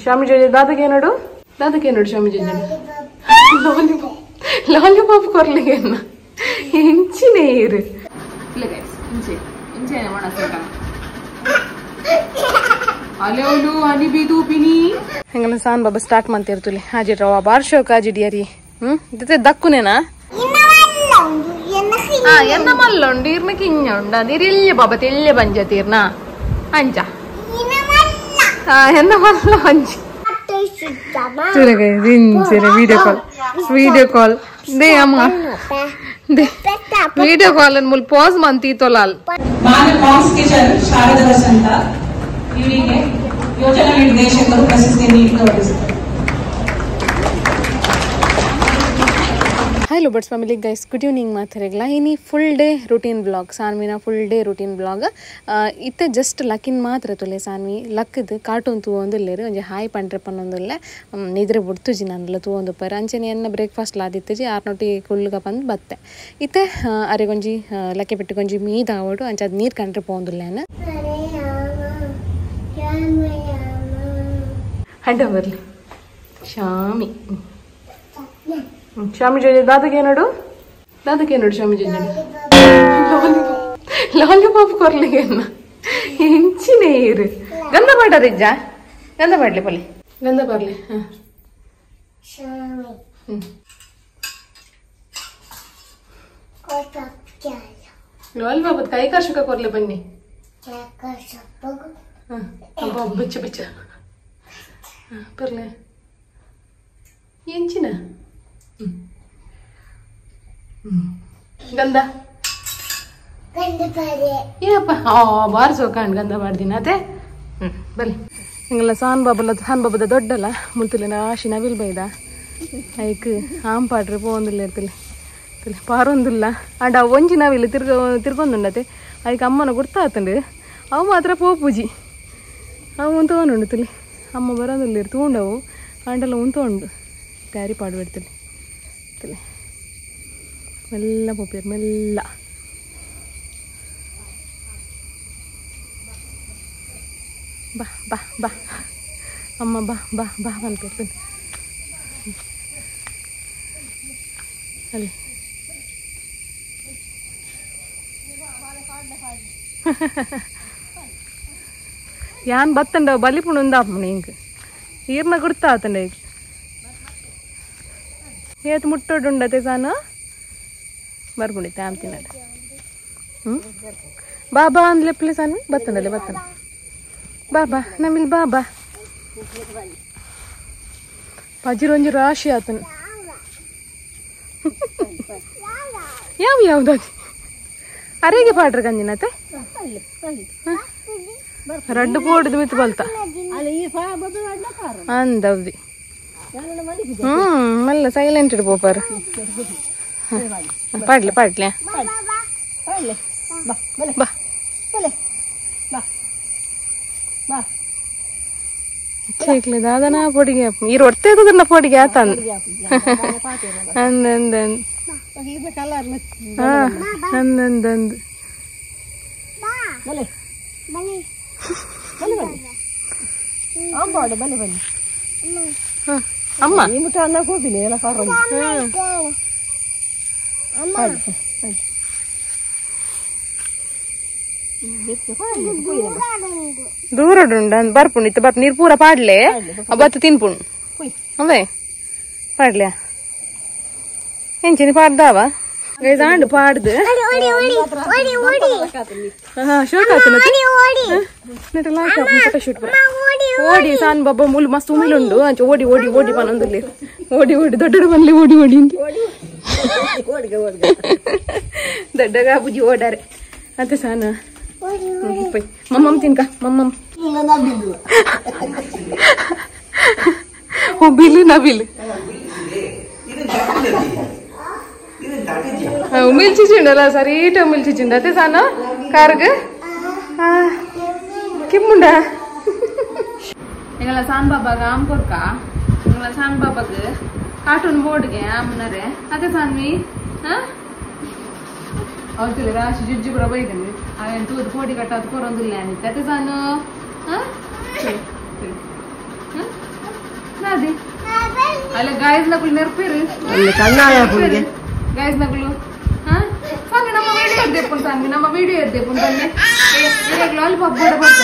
ಶಾಮಿ ಜೊತೆ ದಾದಗೆ ನೋಡು ಶಾಮಿ ಜೊತೆ ಲಾಲಿಪಾಪ್ ಕೊರ್ಲಿಗೆ ಇಂಚಿನೇ ಇರು ಇಂಚೆ ಅಲೆವಲು ಅನಿ ಬೀದು ಪಿನಿ ಹೆಂಗಲ್ಲ ಸಾನ್ ಬಾಬಾ ಸ್ಟಾರ್ಟ್ ಮಾಡ್ತಿರ್ತಲಿ ಹಾಜಿ ರವಾ ಬಾರ್ಶೋ ಕಾಜಿ ಡಿಯರಿ ಇತ್ತೆ ದಕ್ಕುನೇನಾ ಎನ್ನ ಮಲ್ಲ ಉಂಡು ಇರ್ನ ಕಿಂಜ ಉಂಡ ನೀರಿಲ್ಯ ಬಾಬಾ ತೆಲ್ಯ ಬಂಜತೀರ್ನ ಅಂಚ ಎನ್ನ ಮಲ್ಲ ಅಂಚಿ ವಿಡಿಯೋ ಕಾಲ್ ದೇ ಅಮ್ಮ ವಿಡಿಯೋ ಕಾಲ್ ಮುಲ್ ಪಾಸ್ ಮಂತೀತೋಲಾಲ್ ಮಾಮ್ಸ್ ಕಿಚನ್ ಶಾರದಾ ವಸಂತ ಇವರಿಗೆ ಯೋಜನಾ ನಿರ್ದೇಶಕರು ಪ್ರಶಸ್ತಿ ನೀಡಿ ಗೌರವಿಸಿದರು. ಹಲೋ ಬಟ್ಸ್ ಫ್ಯಾಮಿಲಿ ಗೈಸ್ ಗುಡ್ ಈವ್ನಿಂಗ್ ಮಾತಾರೆಗ್ಲ ಇನಿ ಫುಲ್ ಡೇ ರೂಟೀನ್ ಬ್ಲಾಗ್ ಸಾನ್ವಿನ ಫುಲ್ ಡೇ ರೂಟೀನ್ ಬ್ಲಾಗ್ ಇತ್ತೆ ಜಸ್ಟ್ ಲಕ್ಕಿನ ಮಾತ್ರ ತೊಲೆ ಸಾನ್ವಿ ಲಕ್ಕದು ಕಾರ್ಟೂನ್ ತೂವೊಂದುಲ್ಲೇರು ಒಂಜಿ ಹಾಯ್ ಪಂಡ್ರೆ ಪನ್ನೊಂದುಲ್ಲೆ ನಿದ್ರೆ ಬುಡ್ತುಜಿ ನನ್ಲ ತೂವೊಂದುಪ್ಪರು ಅಂಚನೆ ಎನ್ನ ಬ್ರೇಕ್ಫಾಸ್ಟ್ ಲಾದಿತ್ತಜಿ ಆರ್ನೊಟ್ಟಿ ಕುಳ್ಳುಗ ಬಂದು ಬತ್ತೆ ಇತ್ತೆ ಅರೆಗೊಂಜಿ ಲಕ್ಕೆ ಬಿಟ್ಟುಗೊಂಜಿ ಮೀದ ಆವಡು ಅಂಚ ಅದು ನೀರು ಕಂಡ್ರೆ ಪೋಂದುಲ್ಲೇನ ಹಂಡ ಬರ್ಲಿ ಶಾಮಿ ಶಾಮಿ ಜೊತೆ ದಾದಗೆ ನೋಡು ಶಾಮಿ ಜೊತೆ ಲಾಲಿಪಾಪ್ ಕೊರ್ಲಿಗೆ ಇಂಚಿನೇ ಇರು ಗಂಧ ಮಾಡರಿಜ್ಜ ಗಂಧ ಮಾಡ್ಲಿ ಪಲ್ಲಿ ಗಂಧ ಬರ್ಲಿ ಲಾಲಿಪಾಪ್ ಕೈ ಕರ್ಶಕ ಕೊರ್ಲಿ ಬನ್ನಿ ಬಿಚ್ಚ ಬಿಚ್ಚ ಬರ್ಲಿ ಎಂಚಿನ ಗಂಧ ಏನಪ್ಪ ಬಾರಿಸೋ ಕಾಣ್ ಗಂಧ ಮಾಡ್ದಿನ ಅದೇ ಬಲಿ ಹಿಂಗೆಲ್ಲ ಸಾನ್ ಬಾಬದ ದೊಡ್ಡಲ್ಲ ಮುಲ್ತಿಲ್ಲ ಆಶಿ ನವಿಲ್ ಬೈದ ಐಕ್ ಆಂಪಾಡ್ರೆ ಪೋಂದಿಲ್ಲ ಇರ್ತಿಲ್ಲ ಪಾರೊಂದಿಲ್ಲ ಅಂಡ್ ಅವು ಒಂಜಿ ನವಿಲ್ ತಿರ್ಗೊಂದುಂಡತೆ ಐಕ್ ಅಮ್ಮನ ಗುರ್ತಾತಂಡು ಅವು ಮಾತ್ರ ಪೋಪೂಜಿ ಅವು ಉಂತಗೊಂಡು ತಿಳಿ ಅಮ್ಮ ಬರೋದಿಲ್ಲ ತಗೊಂಡವು ಅಂಡೆಲ್ಲ ಉಂತೊಂಡು ಕ್ಯಾರಿ ಪಾಡ್ಬಿಡ್ತಿಲ್ಲ ತಿಳಿ ಮೆಲ್ಲ ಪೋಪಿಯರ್ ಮೆಲ್ಲ ಬಾ ಬಾ ಬಾ ಅಮ್ಮ ಬಾ ಬಾ ಬಾ ಅನ್ಕೊಳ್ತೀನಿ ಅಲ್ಲಿ ಯಾನ್ ಬತ್ತಂಡ ಬಲಿಪುಣ ಉಂದಾಪುಣ ಹಿಂಗೆ ಈರ್ನ ಗುರ್ತಾತಂಡ ಈಗ ಏತ್ ಮುಟ್ಟೋಡುಂಡತೆ ಸಾನು ಬರ್ಬಿಡಿತೆ ಆಮ್ತಿನ ಬಾಬಾ ಅಂದ್ಲೆಪ್ಲೆ ಸಾನು ಬತ್ತಂಡಲೆ ಬತ್ತಂಡ ಬಾಬಾ ನಮಿಲ್ ಬಾಬಾ ಪಜಿರೊಂಜಿ ರಾಶಿ ಆತನು ಯಾವ್ದು ಅರೆಗೆ ಪಾಡ್ರ ಗಂಜಿನತೆ ರಡ್ಡು ಪೋಡಿದು ಬಿತ್ತು ಬಲ್ತ ಅಂದವ್ದಿ ಮಲ್ಲ ಸೈಲೆಂಟ್ ಇಡ್ಬೋಪಾರ ಪಾಡ್ಲಿ ಪಾಡ್ಲಿ ಬಾ ಚೇಕ್ಲಿ ದಾದನ ಪೊಡಿಗೆ ಈ ರೊಟ್ಟೆ ಕುದರ್ನ ಪೊಡಿಗೆ ಆತಂದ ಅಂದಂದ ಅಂದಂದಂದ ಅಮ್ಮ ದೂರಡುಂಡ ಬರ್ಪುಂಡು ಬರ್ಪು ನೀರು ಪೂರ ಪಾಡ್ಲೆ ಬತ್ತು ತಿನ್ಪುಂಡು ಅವೇ ಪಾಡ್ಲೆ ಎಂಚಿನಿ ಪಾಡ್ದಾವ ಆಂಡು ಪಾಡ್ದು ಶೂಟ್ ಓಡಿ ಸಾನ್ ಬಾಬಾ ಮುಲ್ ಮಸ್ತ್ ಉಮಿಳುಂಡು ಅಂಚ ಓಡಿ ಓಡಿ ಓಡಿ ಪನೊಂದುಲ್ಲಿ ಓಡಿ ಓಡಿ ದೊಡ್ಡ ಬನ್ಲಿ ಓಡಿ ಓಡಿ ದೊಡ್ಡಗ ಬುಜಿ ಓಡಾರೆ ಮತ್ತೆ ಸಾನ ಮಮ್ಮಮ್ ತಿನ್ಕ ಮಮ್ಮಮ್ ಬಿಲ್ ನಬಿಲ್ ಉಮಿಲ್ಚಿಚಿಂಡಲ್ಲ ಸರೀಟ ಉಮಿಲ್ಚಿಚಿಂಡ ಅದೇ ಸಾನ ಕಾರ್ಗ್ ಕಿಮ್ಮುಂಡ ಎಂಗಲ ಸಾನ್ ಬಾಬಾಗ ಆಮ್ ಕೊರ್ಕ ಎಂಗಲ ಸಾನ್ ಬಾಬಾಗ ಕಾರ್ಟೂನ್ ಬೋರ್ಡ್ಗೆ ಆಮ್ನರೆ ಅದೇ ಸಾನ್ವಿ ಅವ್ರು ರಾಶಿ ಜುಜ್ಜು ಕೂಡ ಬೈದಂಗೆ ಅವೇನು ತೂದು ಕೋಡಿ ಕಟ್ಟ ಅದು ಕೊರೊಂದಿಲ್ಲ ಅನಿತ್ತೆ ಅದೇ ಸಾನು ಅಲ್ಲ ಗಾಯಸ್ ನಕಲು ನೆರ್ಪೇರು ಗಾಯಸ್ ನಕಲು ಸಾಂಗ್ ನಮ್ಮ ವಿಡಿಯೋ ಎದ್ದೇಪು ಸಾಂಗ್ ನಮ್ಮ ವಿಡಿಯೋ ಎದ್ದೇಪು ತಂದೆ ಲಾಲಿಪಾಪ್ ಬೋಡ ಬರ್ತ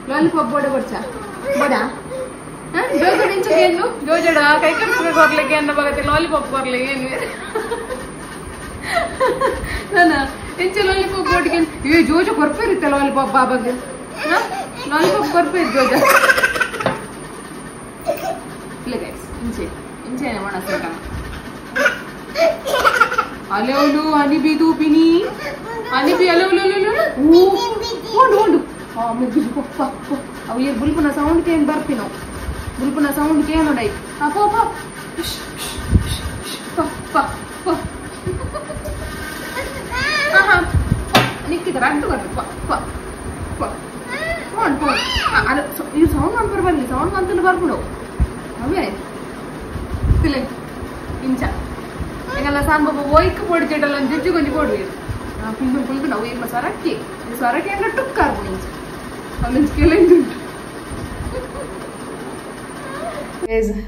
ಲಾಲಿಪಾಪ್ ಬೋಡ ಬರ್ಚ ಬೋಡ ಜೋಜಡ ಇಂಚೇನು ಜೋಜಡ ಕೈ ಕಟ್ಸ್ಬೇಕು ಬರ್ಲಿಕ್ಕೆ ಅನ್ನ ಬಗತ್ತೆ ಲಾಲಿಪಾಪ್ ಬರ್ಲಿ ಏನು ನಾನು ಇಂಚೆ ಲಾಲಿಪಾಪ್ ಬೋಡ್ಗೆ ಏ ಜೋಜ ಕೊರ್ಪೇರಿತ್ತೆ ಲಾಲಿಪಾಪ್ ಬಾಬಾಗೆ ಲಾಲಿಪಾಪ್ ಕೊರ್ಪೇರಿ ಜೋಜ ಇಲ್ಲ ಗೈಸ್ ಇಂಚೆ ಒಣ ಸೇಕ ಅಲೌಲು ಅನಿಬಿದು ಪಿನಿ ಅನಿಬಿ ಅಲೌಲು ಓಡು ಓಡು ಮುಗಿದು ಪಪ್ಪ ಅವು ಈ ಬುಲ್ಪುನ ಸೌಂಡ್ ಕೇನ್ ಬರ್ತಿ ನಾವು ಬುಲ್ಪುನ ಸೌಂಡ್ ಕೇನ್ ನೋಡೈ ಅಪ್ಪ ನಿಕ್ಕಿದ ಅಡ್ಡು ಬರ್ತು ಇದು ಸೌಂಡ್ ಮಾಡ್ಬಾರ ಬರ್ಲಿ ಸೌಂಡ್ ಮಂತಲ್ಲಿ ಬರ್ಬಿಡು ಅವೇ ತಿಳಿ ಇಂಚ ಎಂಗಲ್ಲ ಸಾನ್ ಬಾಬಾ ಒಯ್ಕ್ ಪೊಡಿಚೇಟಲ್ಲ ಒಂದು ಜುಜ್ಜು ಕೊಂಚ ಪೊಡಿ ಪುಲ್ಕು ನಾವು ಏಮ ಸೊರಕ್ಕೆ ಅಂದ್ರೆ ಟುಕ್ಕಾರು ಇಂಚ ಅಲ್ಲಿಂಚ ಕೆಲುಂಟು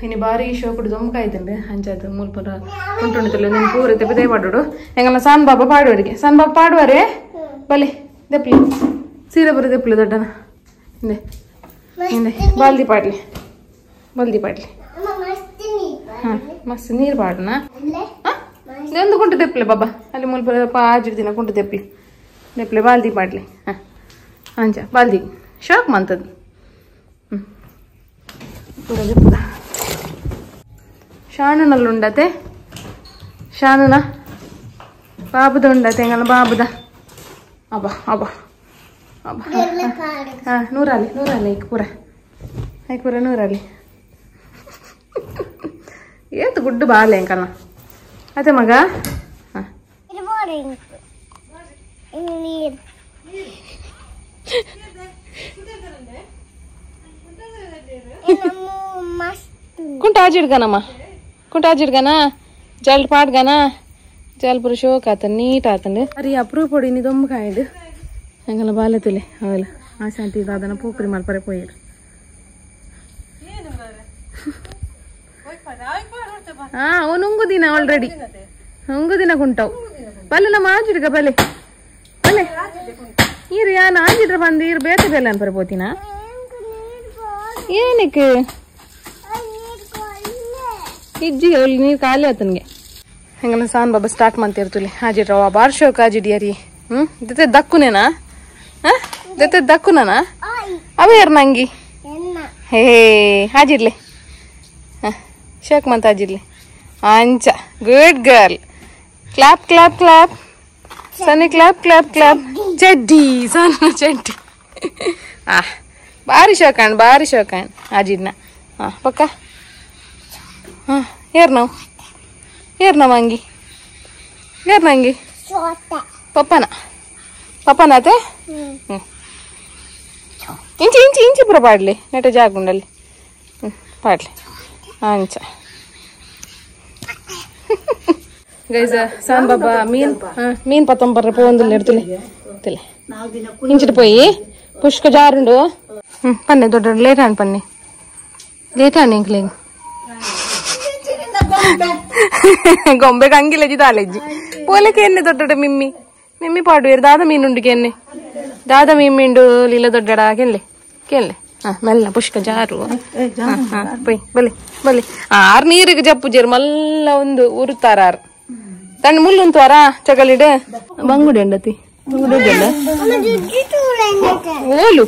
ಇನ್ನು ಬಾರಿ ಶೋಕುಡು ದೊಂಬಕಾಯ್ತಂಡೆ ಅಂಚಾಯ್ತು ಮುಲ್ಪುರ ಉಂಟುಂಟಲ್ಲ ನೀನು ಪೂರೈತೆ ಬಿದೇ ಪಾಡೋಡು ಎಂಗಲ್ಲ ಸಾನ್ ಬಾಬಾ ಪಾಡುವರಿಗೆ ಸಾನ್ ಬಾಬಾ ಪಾಡುವರೆ ಬಲಿ ದೆಪ್ಲಿ ಸೀರೆ ಬರೋ ದೆಪ್ಲಿ ದೊಡ್ಡನ ಹಿಂದೆ ಹಿಂದೆ ಬಾಲ್ದಿ ಪಾಡ್ಲಿ ಹಾಂ ಮಸ್ತ್ ನೀರು ಪಾಡನ ಒಂದು ಕುಂಟು ದೆಪ್ಲೆ ಬಾಬಾ ಅಲ್ಲಿ ಮುಲ್ಪುರ ಆಜಿಡ್ ದಿನ ಕುಂಟು ದೆಪ್ಲೆ ಬಾಲ್ದಿ ಪಾಡ್ಲಿ ಹಾಂ ಅಂಚ ಬಾಲ್ದಿ ಶಾಕ್ ಮಂತದ್ದು ಶಾನುನಲ್ಲಿ ಉಂಡತೆ ಶಾನುನ ಬಾಬುದ ಉಂಡತೆ ಎಂಗಲ್ಲ ಬಾಬುದ ಅಬ್ಬ ಹಾಂ ನೂರಲ್ಲಿ ಐಕ್ ಪೂರ ನೂರಲ್ಲಿ ಏತು ಗುಡ್ಡು ಬಾಲೆ ಎಂಕಲ್ಲ ಅದೇ ಮಗ ಹಾಂ ಕುಂಟಾಜಿಡ್ಗನ ಜಲ್ ಪಾಡ್ಗನ ಜಲ್ ಪುರ ಶೋಕ್ ಆತನ್ ನೀಟ್ ಆತಂಡು ಅರಿ ಅಪ್ರೂವ್ ಪೊಡಿ ನೀ ದೊಂಬ ಕಾಯ್ದು ಹಂಗಲ್ಲ ಬಾಲತಿಲೆ ಅವೆಲ್ಲ ಆ ಶಾಂತಿ ದಾದನ ಪೋಕ್ರಿ ಮಲ್ಪರೆ ಪೋಯಿರು ಹಾ ಅವನು ಉಂಗುದಿನ ಆಲ್ರೆಡಿ ಉಂಗುದಿನ ಕುಂಟವು ಬಲ್ಲೆ ನಮ್ಮ ಆಜಿಡ್ಗ ಬಲೆ ಈರು ಯಾನು ಆಜಿಡ್ರ ಬಂದು ಈರು ಬೇತ ಬೆಲ್ಲ ಅನ್ಪರೆ ಪೋತಿನ ಏನಕ್ಕೆ ಇಜ್ಜಿ ಅವಳಿ ನೀರು ಖಾಲಿ ಆತನ್ಗೆ ಹಂಗಲ್ಲ ಸಾನ್ ಬಾಬಾ ಸ್ಟಾರ್ಟ್ ಮಾಡ್ತಿರ್ತಲಿ ಹಾಜಿಡ್ರವ ಬಾರ್ ಶೋಕ್ ಹಾಜಿಡಿಯರಿ ದತ್ತೆ ದಕ್ಕುನೇನಾ ದತ್ತೆ ದಕ್ಕುನಾ ಅವ ಯಾರು ನಂಗಿ ಹೇ ಹಾಜಿಡ್ಲಿ ಶೋಕ್ ಮಂತ ಹಾಜಿಡ್ಲಿ ಅಂಚ good girl clap clap clap Sunny clap clap clap ಚಡ್ಡಿ ಸಣ್ಣ ಚಡ್ಡಿ ಭಾರಿ ಶೋಕಾಣ್ ಹಾಜಿಡ್ನ ಪಕ್ಕ ಹಾಂ ಏರ್ ನಾವು ಅಂಗಿ ಪಪ್ಪನಾತೆ ಇಂಚಿ ಪುರ ಪಾಡ್ಲಿ ನೆಟ ಜಾಗುಂಡಲ್ಲಿ ಪಾಡ್ಲಿ ಅಂಚ ಗೈಸ ಸಾನ್ ಬಾಬಾ ಮೀನ್ ಪತ್ತಂಬರ್ರೆ ಪೋಂದಿಲ್ಲ ಇಡ್ತಿಲಿ ಇಂಚಿട്ട് പോയി പുഷ്ക ജാറുണ്ടോ പന്നെ തൊട്ട് ലേറ്റാണ് പന്നെ ലേറ്റാണ് എങ്കിലേ ಗೊಂಬೆ ಕಂಗಿಲಜಿ ತಾಲೆಜ್ಜಿ ಪೋಲೆಕೆ ಎನ್ನೆ ದೊಡ್ಡ ಮಿಮ್ಮಿ ಪಾಡುವೇರು ದಾದ ಮೀನುಂಡಿಗೆ ಎನ್ನೆ ದಾದ ಮೀಮಿಂಡು ಲೀಲ ದೊಡ್ಡಡ ಕೆಲ್ಲೆ ಮೆಲ್ಲ ಪುಷ್ಕ ಜಾರು ಪೊಯ್ ಬಲಿ ಆರ್ ನೀರಿಗೆ ಜಪ್ಪು ಜೇರು ಮಲ್ಲ ಒಂದು ಉರುತ್ತಾರ ಆರು ತಣ್ಣ ಮುಳ್ಳುಂತುವಾರ ಚಕಲಿಡ ಬಂಗುಡಿ ಅಂಡತಿ ಓಲು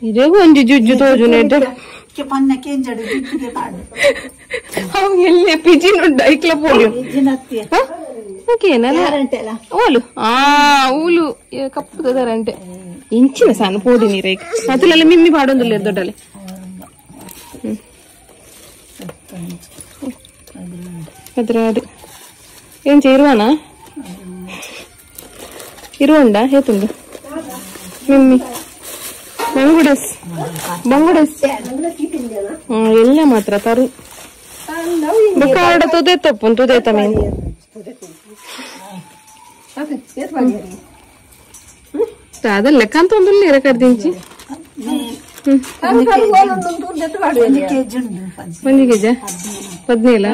ಇದೇ ಒಂಜಿ ಜುಜ್ಜು ತೋಜು ನೆಡ್ಡೆ ಎಲ್ಲೇ ಪಿಜಿನುಂಡ ಐಕ್ಲ ಪೋಲಿಯೋ ಓಲು ಊಲು ಕಪ್ಪು ತರಂಟೆ ಇಂಚಿನ ಸಣ್ಣ ಪೋಡಿ ನೀರೈಕ ಅದ್ರಲ್ಲ ಮಿಮ್ಮಿ ಪಾಡೊಂದಿಲ್ಲ ದೊಡ್ಡಲೆ ಅದ್ರ ಅದು ಏನ್ ಇರುವನಾ ಇರುವಂಡ ಹೇತುಂಡು ಮಿಮ್ಮಿ ಬಂಗುಡಸ್ ಎಲ್ಲ ಮಾತ್ರ ತರು ಬುಕ್ಕಾಡ ತುದೆ ತಪ್ಪು ತುದೆ ತಮೇನು ಅದಲ್ಲ ಲೆಕ್ಕ ಅಂತ ಒಂದು ನೀರ ಕಡ್ದಿಂಚಿ 1 kg 17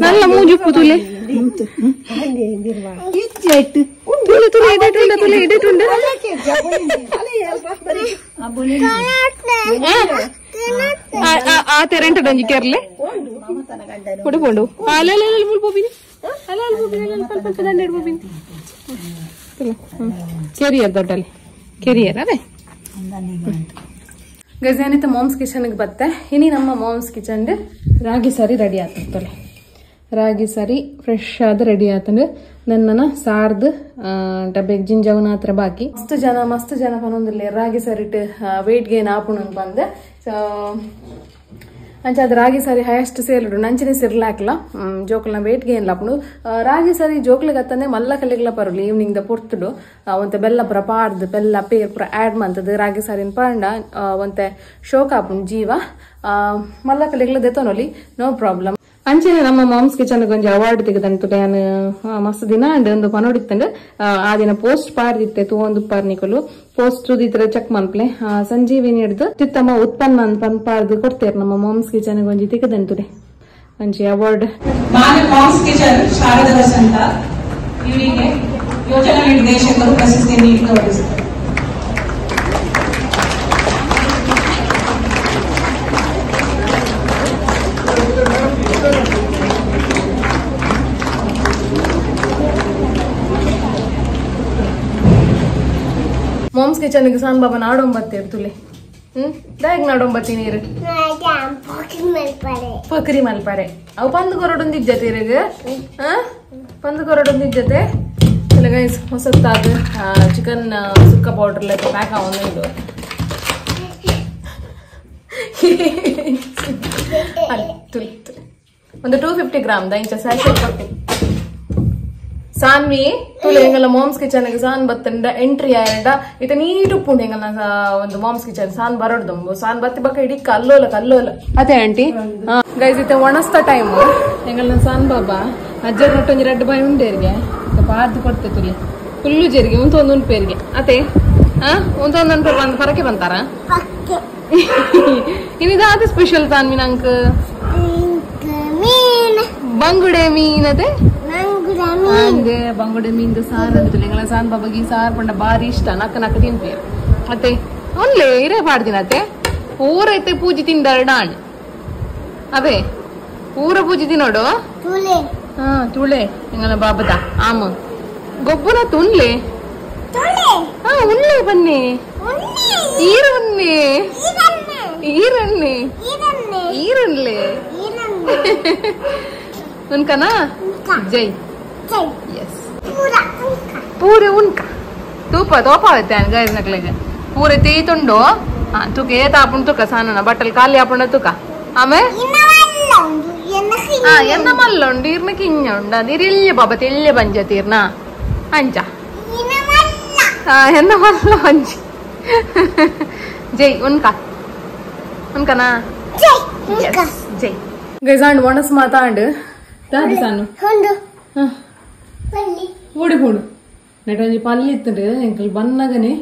నల్ల మూజు పుతులే ಆ ತೆರೆಂಟ ಡಂಜಿ ಕೆರ್ಲೆ ಕೊಡು ಕೊಂಡು ಕೆರಿಯರ್ ದೊಡ್ಡಲ್ಲಿ ಕೆರಿಯರ್ ಅದೇ ಗಜಾನಿತ ಮಾಮ್ಸ್ ಕಿಚನ್ಗೆ ಬತ್ತೆ ಇನಿ ನಮ್ಮ ಮಾಮ್ಸ್ ಕಿಚನ್ ರಾಗಿ ಸಾರಿ ರೆಡಿ ಆಗ್ತದೆ ರಾಗಿ ಸಾರಿ ಫ್ರೆಶ್ ಆದ ರೆಡಿ ಆತಂದ್ರೆ ನನ್ನ ಸಾರ್ದು ಡಬ್ಬೆಗೆ ಜಿಂಜವನ ಹತ್ರ ಬಾಕಿ ಮಸ್ತ್ ಜನ ಪನೊಂದಿಲ್ಲ ರಾಗಿ ಸಾರಿಟ್ ವೆಯ್ಟ್ ಗೇನ್ ಆಪುಣ್ ಬಂದೆ ಸೊ ಅಂಚ ಅದು ರಾಗಿ ಸಾರಿ ಹೈಯೆಸ್ಟ್ ಸೇಲ್ ನಂಚಿನ ಸಿರ್ಲಾಕ್ಲ ಜೋಕ್ಲನ ವೇಟ್ ಗೇನ್ ಲಾಪುಂಡು ರಾಗಿ ಸಾರಿ ಜೋಕ್ಲಿಗೆ ಅತ್ತಂದೆ ಮಲ್ಲ ಕಲ್ಲಿಗ್ಲ ಪರಲಿ ಈವ್ನಿಂಗ್ ದ ಪೊರ್ತುಡು ಒಂತೆ ಬೆಲ್ಲ ಪುರ ಪಾಡ್ದು ಬೆಲ್ಲ ಪೇರ್ ಪುರ ಆಡ್ ಮಂತದ್ದು ರಾಗಿ ಸಾರಿನ ಪಾಂಡ ಒಂತೆ ಶೋಕ ಆಪುಂಡು ಜೀವ ಮಲ್ಲ ಕಲ್ಲಿಗ್ಲ ದೆತೊನೊಲಿ ನೋ ಪ್ರಾಬ್ಲಮ್ ಅಂಚೆನೆ ನಮ್ಮ ಮಾಮ್ಸ್ ಕಿಚನ್ ಒಂಜಿ ಅವಾರ್ಡ್ ತೆಗೆದಂಟು ನಾನು ಮಸ್ತ್ ದಿನ ಅಂಡ್ ಒಂದು ಪನೋಡಿತ್ತಂಗ ಆ ದಿನ ಪೋಸ್ಟ್ ಪಾರ್ದಿತ್ತೆ ತೂವೊಂದು ಪಾರ್ನಿಕಲು ಪೋಸ್ಟ್ ತುದಿತ್ರ ಚೆಕ್ ಮನ್ಪ್ಲೆ ಸಂಜೀವಿನಿ ಹಿಡ್ದು ಅತ್ಯುತ್ತಮ ಉತ್ಪನ್ನ ಪನ್ಪಾರ್ದು ಕೊಡ್ತೇವೆ ನಮ್ಮ ಮಾಮ್ಸ್ ಕಿಚನ್ ಒಂಜಿ ತೆಗೆದಂಟುಡೆ ಒಂಜಿ award moms kitchen Sharada Vasantha ಇವರಿಗೆ ಯೋಜನಾ ನಿರ್ದೇಶಕರು ಪ್ರಶಸ್ತಿ ನೀಡಿ ಗೌರವಿಸಿದರು. ಮಾಮ್ಸ್ ಕಿಚನ್ ಸಾನ್ ಬಾಬಾ ನಾಡೊಂಬತ್ತೇರು ತುಲೆ ದಾಯಕ್ ನಾಡೊಂಬತ್ತಿ ನೀರು ಪಕ್ರಿ ಮಲ್ಪಾರೆ ಅವು ಪಂದು ಕೊರಡೊಂದಿದ್ದ ತೀರಗ ಪಂದು ಕೊರಡೊಂದಿದ್ದತೆ ಗೈಸ್ ಹೊಸತ್ತಾದ ಚಿಕನ್ ಸುಕ್ಕ ಪೌಡರ್ ಲೆಕ್ಕ ಪ್ಯಾಕ್ ಆವೊಂದು ಒಂದು 250 ಗ್ರಾಮ್ ಇಂಚ ಸ್ಯಾಚೆಟ್ ಕೊಟ್ಟು ಸಾನ್ವಿ ತುಳು ಎಂಗಲ ಮಾಮ್ಸ್ ಕಿಚನ್ ಸಾನ್ ಬತ್ತಂಡ ಎಂಟ್ರಿ ಆಯಂಡ ಇತ ನೀಟ್ ಉಪ್ಪುಂಡು ಎಂಗಲ ಒಂದು ಮಾಮ್ಸ್ ಕಿಚನ್ ಸಾನ್ ಬರೋಡ್ದು ಸಾನ್ ಬತ್ತಿ ಬಕ್ಕ ಇಡೀ ಕಲ್ಲೋಲ ಅದೇ ಆಂಟಿ ಗೈಸ್ ಇತ್ತೆ ಒಣಸ್ತ ಟೈಮ್ ಎಂಗಲ ಸಾನ್ ಬಾಬಾ ಅಜ್ಜರ್ ನೊಟ್ಟೊಂಜಿ ರೆಡ್ ಬಾಯ್ ಉಂಡೇರಿಗೆ ಪಾರ್ದು ಕೊಡ್ತೆ ತುಳಿ ಫುಲ್ಲು ಜೇರಿಗೆ ಒಂದೊಂದು ಪೇರಿಗೆ ಅತೆ ಒಂದೊಂದು ಬಂದು ಪರಕೆ ಬಂತಾರ ಇನಿದಾದ ಸ್ಪೆಷಲ್ ಸಾನ್ವಿ ನಂಕ ಬಂಗುಡೆ ಮೀನದೆ ಹಂಗೆ ಬಂಗುಡೆ ಮೀನ್ದು ಸಾರ್ ಅಂದಿಲ್ಲ ಸಾನ್ ಬಾಬಾಗಿ ಸಾರ್ ಪಂಡ ಬಾರಿ ಇಷ್ಟ ನಕ್ಕ ತಿನ್ಪೇರು ಮತ್ತೆ ಒನ್ಲೆ ಇರೇ ಪಾಡ್ದಿನತೆ ಊರೈತೆ ಪೂಜಿ ತಿಂದರ್ಡಾಣ್ ಅವೇ ಊರ ಪೂಜಿ ತಿನ್ನೋಡು ತುಳೆ ಎಂಗಲ ಬಾಬದ ಆಮ ಗೊಬ್ಬನ ತುಣ್ಲೆ ಉನ್ಲೆ ಬನ್ನಿ ಈರನ್ನೆ ಈರನ್ಲೆ ಉನ್ಕನಾ ಜೈ यस पूरे उनका तूप तोपा होते हैं गाइस नकलेगे पूरे ती तुंडो हां तुके ये तापुन तुका सानना बटल काली आपण तुका आमे हां ಎಂದ ಮಲ್ಲೊಂಡು ಇರ್ನ ಕಿಂಜೊಂಡ ದಿರಿಲ್ಲೆ ಬಾಬಾ ತೆಲ್ಲೆ ಬಂಜತೀರ್ನ ಅಂಚ ಎಂದ ಮಲ್ಲ ಅಂಚಿ ಜೈ ಉನ್ಕನಾ ಜೈ ಗೈಸ್ ಆಂಡ್ ವಣಸ್ ಮಾತಾಂಡ್ ದಾದಿ ಸಾನು ಓಡಿ ಹೋಡು ನೆಟೊಂಜಿ ಪಲ್ಲಿ ಇತ್ತಂದ್ರೆ ಎಂಕಲ್ ಬನ್ನಗನೆ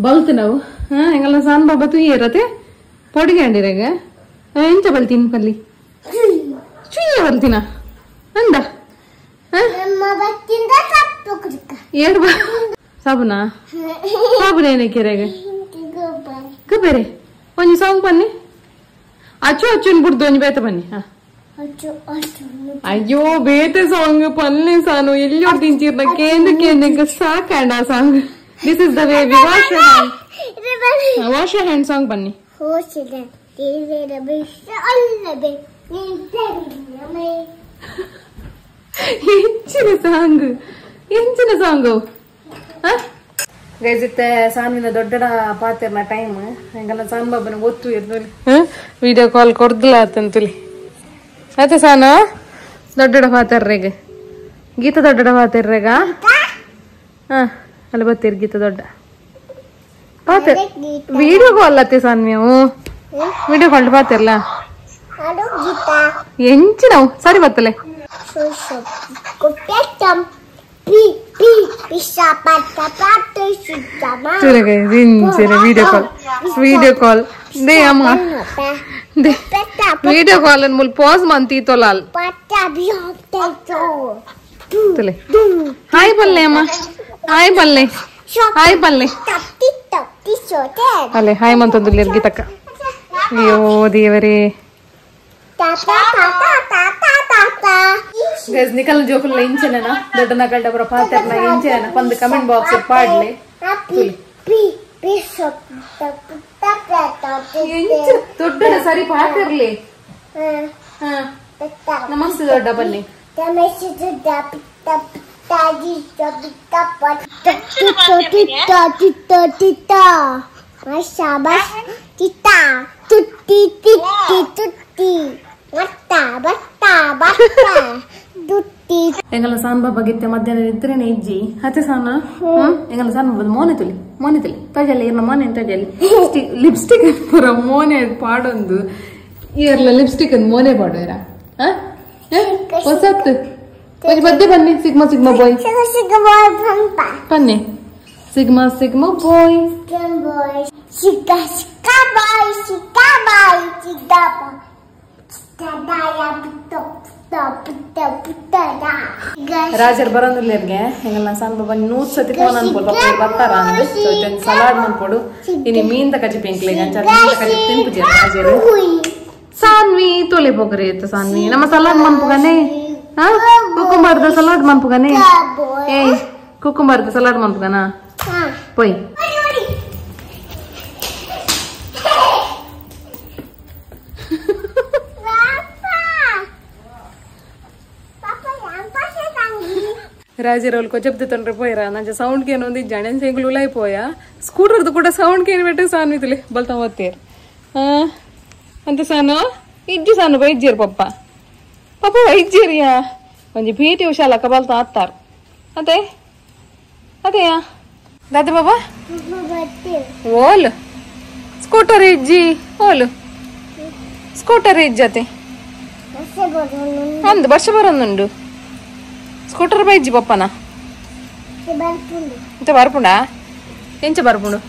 ಬಲ್ತ್ ನಾವು ಎಂಗಲ್ಲ ಸಾನ್ ಬಾಬಾ ತುಯ್ಯರತೆ ಪೊಡಿಗಂಡಿರಾಗ ಎಂಚ ಬಲ್ತೀನಿ ಪಲ್ಲಿ ಚುಯ್ಯ ಬಲ್ತೀನ ಅಂದ ಏಡ್ ಸಾಬುನಾ ಸಾಬುನೇನೆ ಕೆರೆಗೆ ಕಬೇರೆ ಒಂಜಿ ಸಾಂಗ್ ಬನ್ನಿ ಅಚ್ಚುನ್ ಬಿಡ್ದು ಒಂಜಿ ಬೇತ ಬನ್ನಿ ಅಯ್ಯೋ ಬೇತೆ ಸಾಂಗ್ ಪಲ್ಲೆ ಸಾನು ಎಲ್ಲಿ ಹೊಡ್ತಿಂಚೀರ್ನ ಕೇಂದ್ರ ಸಾಕಂಡ ಆ song this is the way we wash your hand song ಬನ್ನಿ ಎಂಚಿನ ಸಾಂಗು ಗೈಸಿತ್ತೆ ಸಾನ್ವಿನ ದೊಡ್ಡ ಪಾತೆರ್ನ ಟೈಮ್ ಹೆಂಗಲ್ಲ ಸಾನ್ ಬಾಬನ ಒತ್ತು ಇರ್ಲಿ ವಿಡಿಯೋ ಕಾಲ್ ಕೊಡ್ದಿಲ್ಲ ಅಂತಂತಲಿ ಅತ್ತೆ ಸಾನು ದೊಡ್ಡ ಪಾತೆರ್ರೆಗೆ ಗೀತ ದೊಡ್ಡ ಪಾತೆರ್ರೆಗ ಅಲ್ಲಿ ಬತ್ತೀರಿ ಗೀತ ದೊಡ್ಡ ಪಾತೆ ವಿಡಿಯೋ ಕಾಲ್ ಅತ್ತೆ ಸಾನ್ ನೀವು ವಿಡಿಯೋ ಕಾಲ್ ಪಾತೆರ್ಲ ಎಂಚಿ ನಾವು ಸರಿ ಬತ್ತಲೆ video call de amma de video call en mul pause manti to lal tule hi balle amma hi balle alle hi mantondul irgitaka ಅಯ್ಯೋ ದೇವರೇ ಗೈಸ್ ನಿಕಲ್ ಜೋಕುಲ್ಲ ಇಂಚೆನ ದೊಡ್ಡನ ಗಂಡ ಬರ ಪಾತೆರ್ನ ಇಂಚೆನ ಒಂದು ಕಮೆಂಟ್ ಬಾಕ್ಸ್ ಪಾಡ್ಲೆ ದೊಡ್ಡನ ಸರಿ ಪಾತಿರ್ಲಿ ನಮಸ್ತೆ ದೊಡ್ಡ ಬನ್ನಿ ಎಂಗಲ ಸಾನ್ ಬಾಬಾ ಗಿತ್ತೆ ಮಧ್ಯಾಹ್ನ ಇದ್ರೇನೆ ಇಜ್ಜಿ ಹತ್ತೆ ಸಾನ ಎಂಗಲ ಸಾನ್ ಬಾಬಾ ಮೋನೆ ತುಲಿ ತಜಲ್ಲಿ ಇರ್ನ ಮೋನೆ ತಜಲ್ಲಿ ಲಿಪ್ಸ್ಟಿಕ್ ಪೂರ ಮೋನೆ ಪಾಡೊಂದು ಇಯರ್ಲ ಲಿಪ್ಸ್ಟಿಕ್ ಅಂದ್ ಮೋನೆ ಪಾಡೋರ ಹೊಸತ್ತು ಬದ್ದೆ ಬನ್ನಿ ಸಿಗ್ಮಾ ಬಾಯ್ ಬನ್ನಿ ಸಿಗ್ಮಾ ಬಾಯ್ ರಾಜರ್ ಬರೋದಿಲ್ಲರ್ಗೆ ಹೆಂಗಲ್ಲ ಸಾನ್ ಬಾಬಾ 100 ಸತಿ ಫೋನ್ ಅನ್ಕೊಲ್ ಪಾಪ ಬರ್ತಾರ ಅಂದ್ರೆ ಸಲಾಡ್ ಮಾಡ್ಕೊಡು ಇನಿ ಮೀನ್ ತಕಚಿ ಪೆಂಕ್ಲೆ ಗಂಚ ಮೀನ್ ತಕಚಿ ತಿನ್ಪುಜಿ ರಾಜರ್ ಸಾನ್ವಿ ತೋಲೆ ಪೋಕರೆ ಇತ್ತು ಸಾನ್ವಿ ನಮ್ಮ ಸಲಾಡ್ ಮನ್ಪುಗನೆ ಕುಕುಂಬರ್ದ ಸಲಾಡ್ ಮನ್ಪುಗನೆ ಏಯ್ ಕುಕುಂಬರ್ದ ಸಲಾಡ್ ಮನ್ಪುಗನ ಪೊಯ್ రాజీరావులు చెప్తుండ్రే పోయారా నా సౌండ్ కేన్ ఉంది జడన్ సేగులు అయిపోయా స్కూటర్ కూడా సౌండ్ కేన్ పెట్టే సాన్వితులే బల్తా ఓతేరు అంత సాను ఇజ్జి సాను వైద్యరు పప్ప వైద్యరియా కొంచెం పీటీ ఉషాలక్క బల్తా ఆత్తారు అదేయా దాదా బాబా ఓలు స్కూటర్ ఇజ్జి ఓలు స్కూటర్ ఇజ్జతే ಅಂದು ವರ್ಷ ಬರೋದುಂಡು ಸ್ಕೂಟರ್ ಬೈಜ್ಜಿ ಪಪ್ಪನ ಇಂತ ಬರ್ಪುಂಡ ಎಂಚ ಬರ್ಪುಂಡು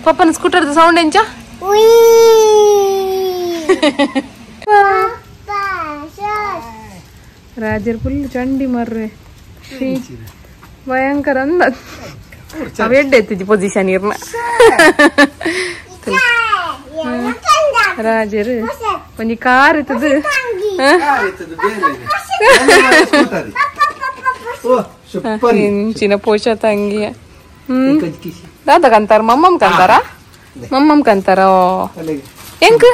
ಪಪ್ಪನ ಸ್ಕೂಟರ್ ಸೌಂಡ್ ಎಂಚ ರಾಜರ್ ಫುಲ್ ಚಂಡಿ ಮರ್ರೆ ಭಯಂಕರ ಅಂದ ಅವ ಎಡ್ಡೆ ಎತ್ತಿದ್ದಿ ಪೊಸಿಷನ್ ಇರ್ನ ರಾಜರು ಒಂಜಿ ಕಾರ್ ಇತ್ತದು ಇಂಚಿನ ಪೋಷ ತಂಗಿಯ ದಾದ ಕಂತಾರ ಮಮ್ಮಮ್ ಕಂತಾರ ಎಂಕ್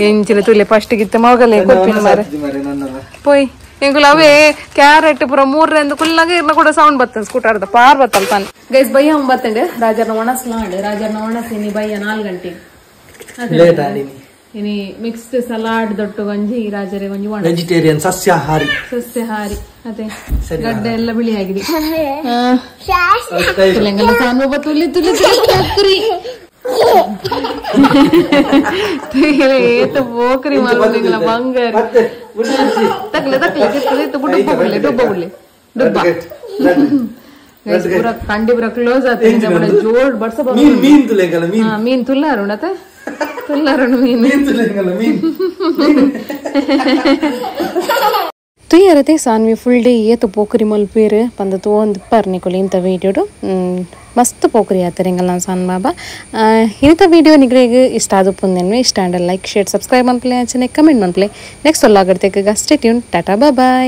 ಎಂಚಿನ ತುಲೆ ಫಸ್ಟ್ ಗಿತ್ತ ಮಗಲೇ ಕೊಪ್ಪಿನ ಮಾರ ಪೋಯ್ ಎಂಗುಲ ಅವೇ ಕ್ಯಾರೆಟ್ ಪುರ 3 ಎಂದು ಕುಲ್ಲಾಗ ಇರ್ನ ಕೂಡ ಸೌಂಡ್ ಬರ್ತದೆ ಸ್ಕೂಟರ್ ಪಾರ್ ಬತ್ತಲ್ ತಾನೆ ಗೈಸ್ ಬಯ್ಯ ಬತ್ತಂಡೆ ರಾಜರ್ನ ಒಣಸ್ಲಾಂಡ್ ರಾಜರ್ನ ಒಣಸಿನಿ ಬಯ್ಯ 4 ಗಂಟೆಗೆ ಇನಿ ಮಿಕ್ಸ್ಡ್ ಸಲಾಡ್ ದೊಟ್ಟು ಗಂಜಿ ರಾಜರೇ ಗಂಜಿ ಒಣ ವೆಜಿಟೇರಿಯನ್ ಸಸ್ಯಾಹಾರಿ ಅದೇ ಗಡ್ಡೆ ಎಲ್ಲ ಬಿಳಿ ಆಗಿದೆ ತುಲೆಂಗಲ ಸಾನು ಬ ತುಲಿ ಹಾಕ್ರಿ ಏತ ಬೋಕರಿ ಮಾರುದಿಲ್ಲ ಬಂಗಾರ ತಕ್ಲೆ ಡುಬ್ಬ ಬಿಡ್ಲಿ ಪೂರ ಕಂಡಿ ಪೂರ ಕ್ಲೋಸ್ ಆತ ಜೋಡ್ ಬಡ್ಸ ಮೀನ್ ತುಲ್ಲಾರು ತುಯ್ಯರತೆ ಸಾನ್ವಿ ಫುಲ್ ಡೇ ಏತು ಪೋಕರಿ ಮಲ್ಪೇರು ಪಂದ ತೋಂದು ಪರ್ನಿಕೊಲಿ ಇಂಥ ವೀಡಿಯೋಡು ಮಸ್ತ್ ಪೋಕರಿ ಆತಾರೆ ಎಂಗಲ್ ನಾನು ಸಾನ್ ಬಾಬಾ ಇಂಥ ವೀಡಿಯೋ ನಿಗ್ರೆಗೆ ಇಷ್ಟ ಆದ ಪುಂದೆನ್ವೆ ಇಷ್ಟ ಅಂಡ್ ಲೈಕ್ ಶೇರ್ ಸಬ್ಸ್ಕ್ರೈಬ್ ಮನ್ಪಲೆ ಆಚನೆ ಕಮೆಂಟ್ ಮನ್ಪಲೆ ನೆಕ್ಸ್ಟ್ ಒಲ್ಲಾಗಡ್ತೇಗ ಸ್ಟೇ ಟ್ಯೂನ್ ಟಾಟಾ ಬಾಯ್